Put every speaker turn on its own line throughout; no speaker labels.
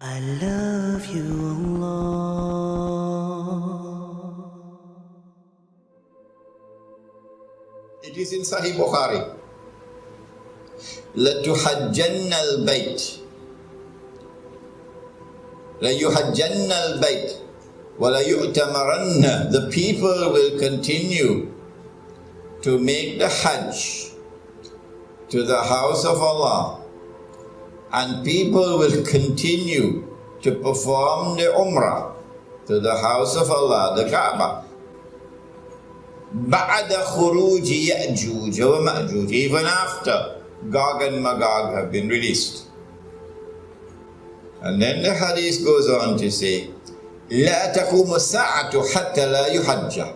I love you, Allah.
It is in Sahih Bukhari. لَتُحَجَّنَّ الْبَيْتِ لَيُحَجَّنَّ الْبَيْتِ وَلَيُؤْتَمَرَنَّ. The people will continue to make the Hajj to the house of Allah, and people will continue to perform the Umrah to the house of Allah, the Kaaba. بَعْدَ خُرُوجِ يَأْجُوجَ وَمَأْجُوجَ, even after Gog and Magog have been released. And then the hadith goes on to say, لَا تَقُومُ السَّاعَةُ حَتَّى لَا يُحَجَّ,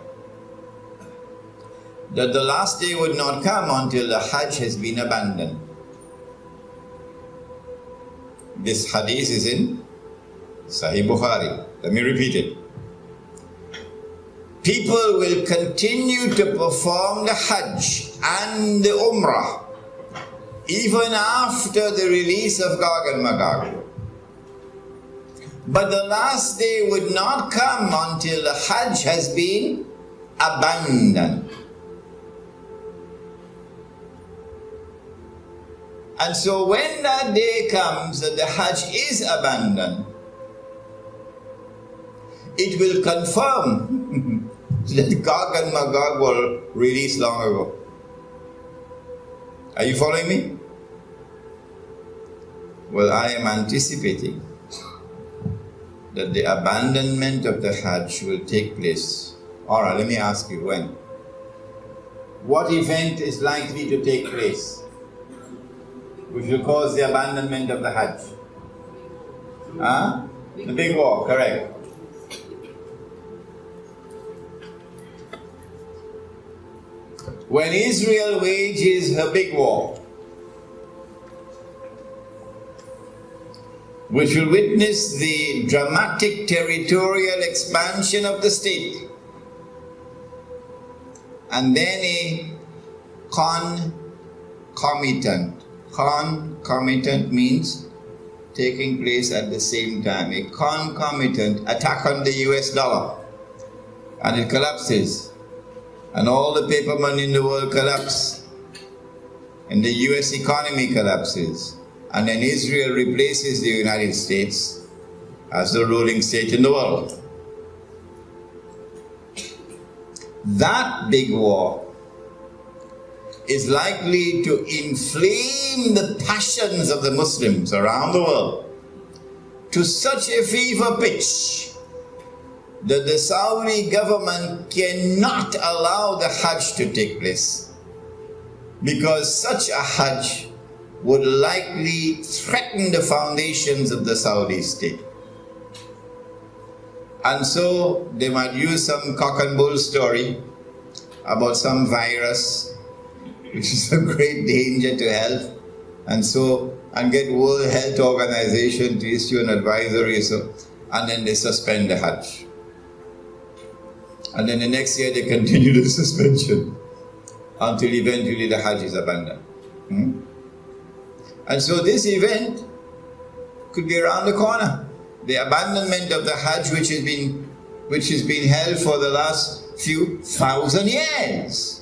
that the last day would not come until the Hajj has been abandoned. This hadith is in Sahih Bukhari. Let me repeat it. People will continue to perform the Hajj and the Umrah even after the release of Gog and Magog. But the last day would not come until the Hajj has been abandoned. And so when that day comes that the Hajj is abandoned, it will confirm that Gog and Magog were released long ago. Are you following me? Well, I am anticipating that the abandonment of the Hajj will take place. Alright, let me ask you, when? What event is likely to take place which will cause the abandonment of the Hajj? Huh? The big war, correct. When Israel wages her big war, which will witness the dramatic territorial expansion of the state, and then a concomitant means taking place at the same time, a concomitant attack on the US dollar, and it collapses, and all the paper money in the world collapse, and the US economy collapses, and then Israel replaces the United States as the ruling state in the world. That big war is likely to inflame the passions of the Muslims around the world to such a fever pitch that the Saudi government cannot allow the Hajj to take place, because such a Hajj would likely threaten the foundations of the Saudi state. And so they might use some cock and bull story about some virus which is a great danger to health, and get World Health Organization to issue an advisory, and then they suspend the Hajj. And then the next year they continue the suspension until eventually the Hajj is abandoned. And so this event could be around the corner. The abandonment of the Hajj, which has been held for the last few thousand years.